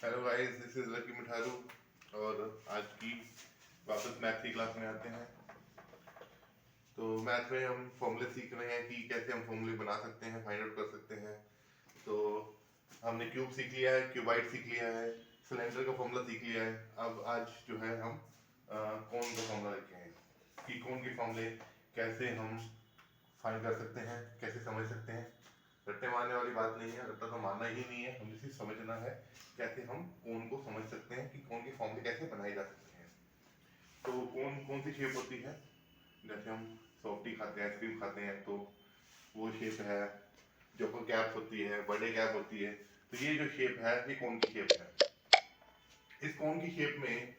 Hello guys, this is Lucky Mitharu और आज की वापस मैथ की क्लास में आते हैं। तो मैथ में हम फॉर्मूले सीख रहे हैं कि कैसे हम फॉर्मूले बना सकते हैं, फाइंड आउट कर सकते हैं। तो हमने क्यूब सीख लिया है, क्यूबाइड सीख लिया है, सिलेंडर का फॉर्मूला सीख लिया है। अब आज जो है हम कोन का फॉर्मूला लेके हैं कि कोन के फॉर्मूले कैसे हम फाइंड कर सकते हैं, कैसे समझ सकते हैं। रट्टे मारने वाली बात नहीं है, रट्टा तो मारना ही नहीं है, हमें सिर्फ समझना है कैसे हम कोन को समझ सकते हैं कि कोन के फॉर्मूले कैसे बनाए जा सकते हैं। तो कोन कौन सी शेप होती है, जैसे हम सॉफ्टी खाते हैं, आइसक्रीम खाते हैं, तो वो शेप है। जो कैप होती है, बर्थडे कैप होती है, तो ये जो शेप है ये कोन की शेप है। इस कोन की शेप में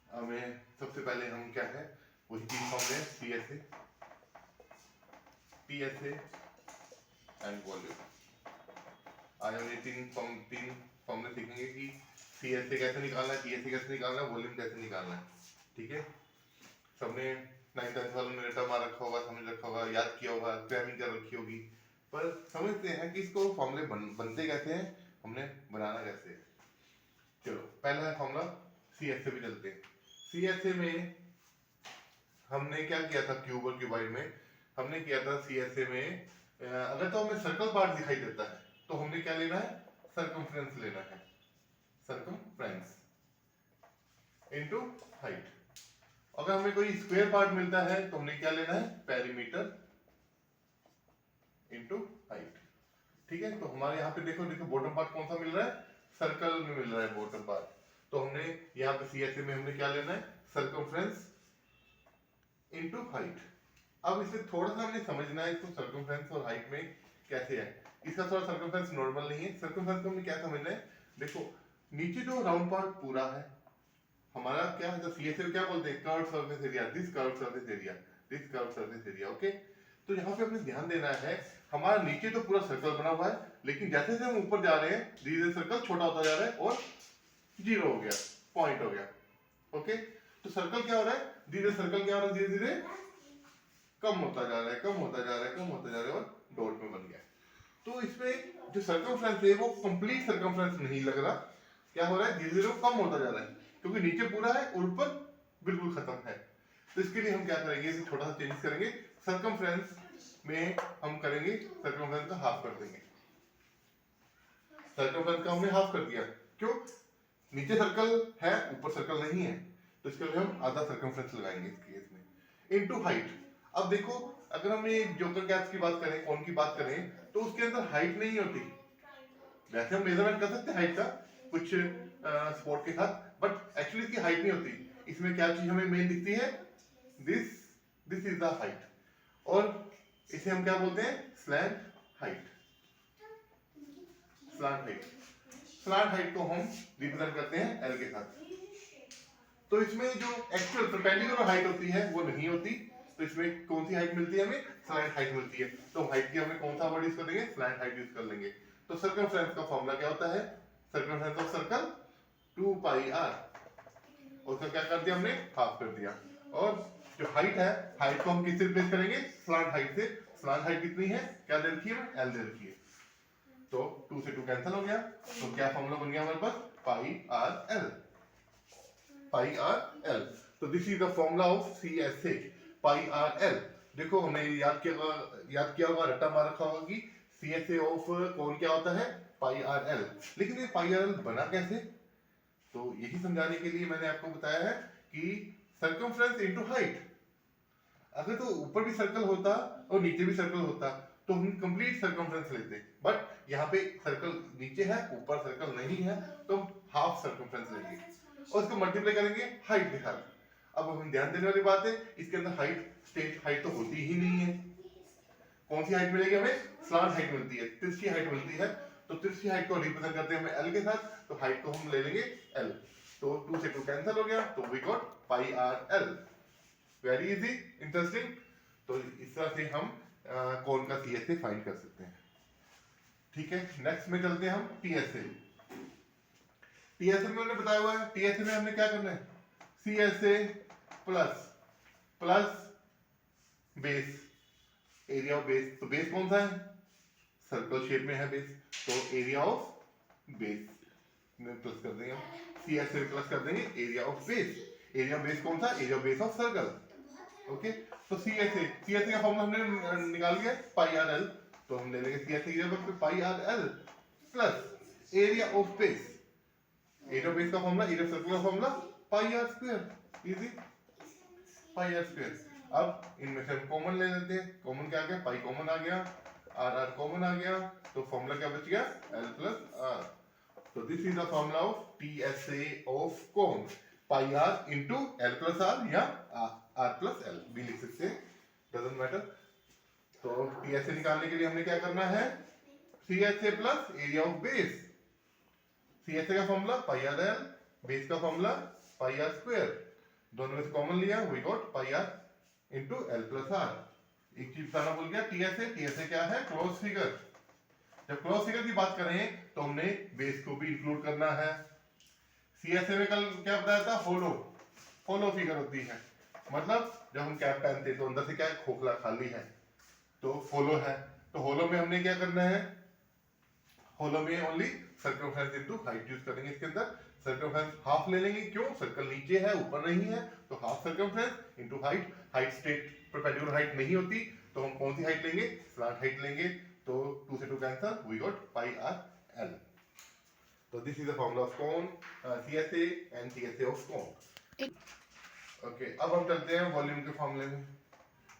हमें सबसे पहले हम क्या है वही तीन फॉर्मूले, P S A and volume. आज हम ये तीन फॉर्मूले सीखेंगे कि सी एस से कैसे निकालना है, टी एस से कैसे निकालना है, वॉल्यूम कैसे निकालना है। ठीक है, सबने 9th वालों में रट्टा मार रखा होगा, समझ रखा होगा, याद किया होगा, क्रैमिंग कर रखी होगी, पर समझते हैं कि इसको फॉर्मूले बनते कैसे हैं, हमने बनाना कैसे है। चलो पहला है फॉर्मूला सी एस से भी चलते हैं। सी एस ए में हमने क्या किया था, क्यूब और क्यूबाइड में हमने किया था सी एस ए में अगर तो हमें सर्कल पार्ट दिखाई देता है तो हमने क्या लेना है, सर्कमफ्रेंस लेना है, सर्कमफ्रेंस इनटू हाइट। अगर हमें कोई स्क्वायर पार्ट मिलता है तो हमने क्या लेना है, पेरीमीटर इनटू हाइट। ठीक है, तो हमारे यहाँ पे देखो बॉटम पार्ट कौन सा मिल रहा है, सर्कल में मिल रहा है बॉटम पार्ट। तो हमने यहाँ पे सीएसए में हमने क्या लेना है, सर्कमफ्रेंस इनटू हाइट। अब इसे थोड़ा सा हमने समझना है इसको, सर्कमफ्रेंस और हाइट में कैसे है। इसका थोड़ा सर्कमफ्रेंस नॉर्मल नहीं है। सर्कमफ्रेंस को हमें क्या समझना है, देखो नीचे जो राउंड पार्ट पूरा है हमारा क्या है, सीएसए क्या बोलते हैं, curve surface area, this curve surface area, this curve surface area. Okay, तो यहाँ पे हमें ध्यान देना है हमारा नीचे तो पूरा सर्कल बना हुआ है, लेकिन जैसे जैसे हम ऊपर जा रहे हैं धीरे धीरे सर्कल छोटा होता जा रहा है और जीरो हो गया, पॉइंट हो गया। ओके, तो सर्कल क्या हो रहा है, धीरे सर्कल क्या हो रहा है, धीरे धीरे कम होता जा रहा है, कम होता जा रहा है, कम होता जा रहा है और डॉट में बन गया। तो इसमें जो सर्कमफ्रेंस है वो कंप्लीट सर्कमफ्रेंस नहीं लग रहा, क्या हो रहा है, धीरे धीरे कम होता जा रहा है, क्योंकि नीचे पूरा है और ऊपर बिल्कुल खत्म है। तो इसके लिए हम क्या करेंगे, इसे छोटा सा चेंज करेंगे, सर्कमफ्रेंस में हम करेंगे सर्कमफ्रेंस का हाफ कर देंगे। सर्कमफ्रेंस का हमने हाफ कर दिया, क्यों, नीचे सर्कल है ऊपर सर्कल नहीं है, तो इसके लिए हम आधा सर्कमफ्रेंस लगाएंगे इस केस में, इनटू हाइट। अब देखो अगर हम ये जोकर कैप्स की बात करें, कौन की बात करें, तो उसके अंदर हाइट नहीं होती। वैसे हम मेजरमेंट कर सकते हैं हाइट का कुछ स्पोर्ट के साथ, बट एक्चुअली इसकी हाइट नहीं होती। इसमें क्या चीज हमें मेन दिखती है, this this is the height, और इसे हम क्या बोलते हैं, slant height. Slant height, slant height को हम रिप्रेजेंट करते हैं एल के साथ। तो इसमें जो एक्चुअल परपेंडिकुलर हाइट होती है वो नहीं होती, तो इसमें कौन सी हाइट मिलती है, हमें स्लैंट हाइट मिलती है। तो हाइट की हमें कौन सा वर्ड यूज कर देंगे, स्लैंट हाइट यूज कर लेंगे। तो सर्कमफ्रेंस का फॉर्मूला क्या होता है, circumference of circle 2 pi r, उसका क्या कर दिया हमने, हाफ कर दिया। और जो हाइट है, हाइट को हम किससे रिप्लेस करेंगे, स्लैंट हाइट से। स्लैंट हाइट कितनी है, क्या दे रखी है, एल दे रखी है, तो 2 से 2 कैंसिल हो गया। तो क्या फॉर्मूला बन गया हमारे पास, pi are l, pi R L. तो this is the formula of C S A, pi are l. देखो हमने याद किया होगा, रट्टा मार रखा होगा कि सी एस ए ऑफ कौन क्या होता है, पाई आर एल। लेकिन ये पाई आर एल बना कैसे, तो यही समझाने के लिए मैंने आपको बताया है कि सर्कमफ्रेंस इनटू हाइट। अगर तो ऊपर भी सर्कल होता और नीचे भी सर्कल होता तो हम कंप्लीट सर्कमफ्रेंस लेते, बट यहाँ पे सर्कल नीचे है ऊपर सर्कल नहीं है, तो हम हाफ सर्कमफ्रेंस लेंगे और उसको मल्टीप्लाई करेंगे हाइट के साथ। अब हम ध्यान देने वाली बात है, इसके अंदर हाइट, स्ट्रेट हाइट तो होती ही नहीं है। कौन सी हाइट मिलेगी हमें, स्लैंट हाइट मिलती है, तिरछी हाइट मिलती है। तो तिरछी हाइट को रिप्रेजेंट करते हैं हमें एल के साथ, तो हाइट को हम ले लेंगे एल। तो 2 से 2 कैंसिल हो गया, तो we got pi are l. Very easy, interesting. तो इस तरह से हम कौन का सी एस ए फाइंड कर सकते हैं। ठीक है, नेक्स्ट में चलते हैं हम टीएसए। टीएसए में मैंने बताया हुआ है, टीएसए में हमने क्या करना है, C S A plus plus base, area of base. तो बेस कौन सा है, सर्कल शेप में है बेस, तो एरिया ऑफ बेस प्लस कर देंगे सी एस से प्लस कर देंगे area of base. Area base कौन सा? Area base of circle. Okay, तो सी एस का फॉर्मूला हमने निकाल लिया पाई आर एल, तो हम ले लेंगे C S equal pi are l plus area of base. Area base का फॉर्मूला, एरिया सर्कल का formula pi are square, easy, pi are square. अब इनमें से हम कॉमन ले लेते हैं। कॉमन क्या आ गया? पाई कॉमन आ गया, आर आर कॉमन आ गया, तो फॉर्मूला क्या बच गया? L plus R. तो this is the formula of TSA of cone, pi are into L plus R या आर प्लस एल भी लिख सकते हैं, डजंट मैटर। तो टीएसए निकालने के लिए हमने क्या करना है? C H A plus area of base. C H A का formula pi are l, base का फॉर्मूला पाई आर स्क्वायर, दोनों में से कॉमन लिया, we got pi are into L plus r. एक चीज बताना भूल गया, टीएसए, टीएसए क्या है? Close figure. जब क्लोज फिगर की बात करें तो हमने बेस को भी इंक्लूड करना है। सीएसए में कल क्या बताया था? होलो, होलो फिगर होती है, मतलब जब हम कैप पहनते हैं तो अंदर से क्या है? खोखला खाली है, तो होलो है। तो होलो में हमने क्या करना है? होलो में only circumference into height use करेंगे। इसके अंदर सर्कमफ्रेंस हाफ ले लेंगे, क्यों? सर्कल नीचे है, ऊपर नहीं है, तो half circumference into height. Height straight perpendicular height नहीं होती, तो हम कौन सी हाइट लेंगे? स्लैंट हाइट लेंगे। तो 2 से 2 cancel, we got pi R L. तो this is the formula of cone, CSA and TSA of cone. Okay, अब हम चलते हैं वॉल्यूम के फॉर्मूले में।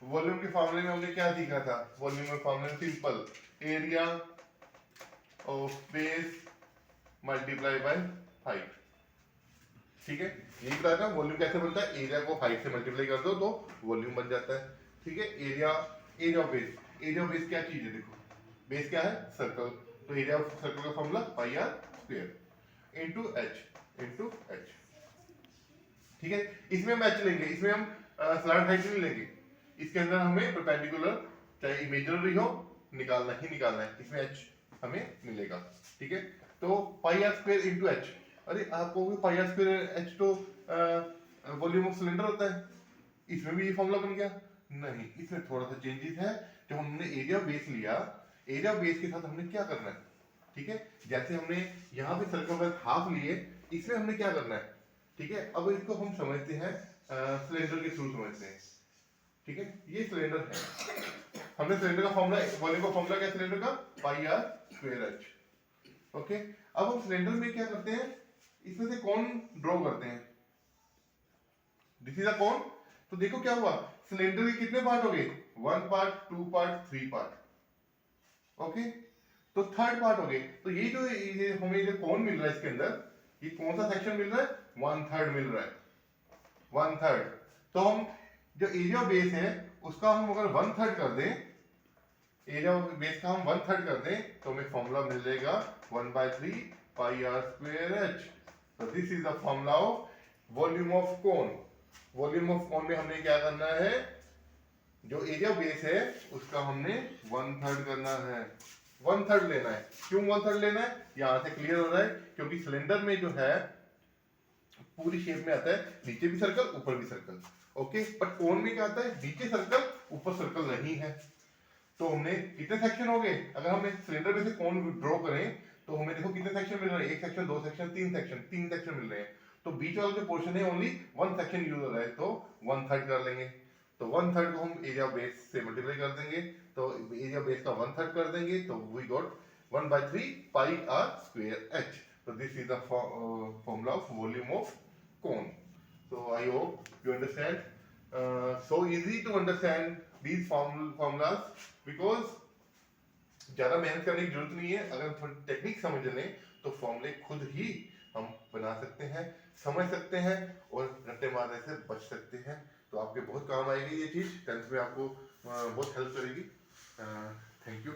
वॉल्यूम के फॉर्मूले में हमने क्या सीखा था? वॉल्यूम के फॉर्मूले में simple, area of base multiply by height. ठीक है, यही बताया था वॉल्यूम कैसे बनता है? एरिया को हाइट से मल्टीप्लाई कर दो तो वॉल्यूम बन जाता है। ठीक है, area, area of base. Area of base क्या चीज है? देखो, बेस क्या है? सर्कल, तो एरिया ऑफ सर्कल का formula pi are square into h. ठीक है, इसमें हम एच लेंगे, इसमें हम स्लैंट हाइट नहीं लेंगे। इसके अंदर हमें परपेंडिकुलर चाहे इमेजिनरी हो निकालना ही निकालना है, इसमें एच हमें मिलेगा। ठीक है, तो पाई आर स्क्वायर इनटू एच। अरे आपको पाई आर स्क्वायर एच तो वॉल्यूम ऑफ सिलेंडर होता है, इसमें भी ये फॉर्मूला बन गया? नहीं, इसमें थोड़ा सा चेंजेस है। जब हमने एरिया बेस लिया, एरिया बेस के साथ हमने क्या करना है? ठीक है, जैसे हमने यहाँ पे सर्कल हाफ लिए, इसमें हमने क्या करना है? ठीक है, अब इसको हम समझते हैं सिलेंडर के थ्रू समझते हैं। ठीक है, ये सिलेंडर है, हमने सिलेंडर का फॉर्मूला, वॉल्यूम का फॉर्मूला क्या सिलेंडर का? पाई आर स्क्वायर एच। ओके, अब हम सिलेंडर में क्या करते हैं? इसमें से कौन ड्रॉ करते हैं? दिस इज अ कौन। तो देखो क्या हुआ, सिलेंडर के कितने पार्ट हो गए? 1 पार्ट, 2 पार्ट, 3 पार्ट। ओके, तो थर्ड पार्ट हो गए। तो ये जो हमें जो कौन मिल रहा है इसके अंदर, ये कौन सा सेक्शन मिल रहा है? 1/3 मिल रहा है, 1/3। तो हम जो एरिया बेस है उसका हम अगर 1/3 कर दें, एरिया बेस का हम 1/3 कर दें, तो हमें फॉर्मूला मिल जाएगा 1/3 पाई आर स्क्वायर एच। तो this is the formula of volume of cone. Volume of cone में हमने क्या करना है? जो एरिया बेस है उसका हमने 1/3 करना है, 1/3 लेना है। क्यों 1/3 लेना है? यहां से क्लियर हो रहा है, क्योंकि सिलेंडर में जो है पूरी शेप में आता है, नीचे भी सर्कल ऊपर भी सर्कल। ओके, बट कोन में क्या आता है? नीचे सर्कल ऊपर सर्कल नहीं है। तो हमने कितने सेक्शन हो गए? अगर हमने सिलेंडर में से कोन ड्रॉ करें तो हमें देखो कितने सेक्शन मिल रहे हैं? 1 सेक्शन, 2 सेक्शन, 3 सेक्शन, 3 सेक्शन मिल रहे हैं। तो बीच वाला जो पोर्शन है ओनली 1 सेक्शन यूज हो रहा है, तो 1/3 कर लेंगे। तो 1/3 को हम एरिया बेस से मल्टीप्लाई कर देंगे, तो एरिया बेस का 1/3 कर देंगे, तो we got 1/3 pi are square H. तो this is the formula of volume of cone. So I hope you understand. So easy to understand these formulas because ज़्यादा मेहनत करने की जरूरत नहीं है। अगर थोड़ी टेक्निक समझ लें तो फॉर्मूले खुद ही हम बना सकते हैं, समझ सकते हैं और रट्टे मारने से बच सकते हैं। तो आपके बहुत काम आएगी ये चीज़, 10th में आपको बहुत हेल्प करेगी। Thank you.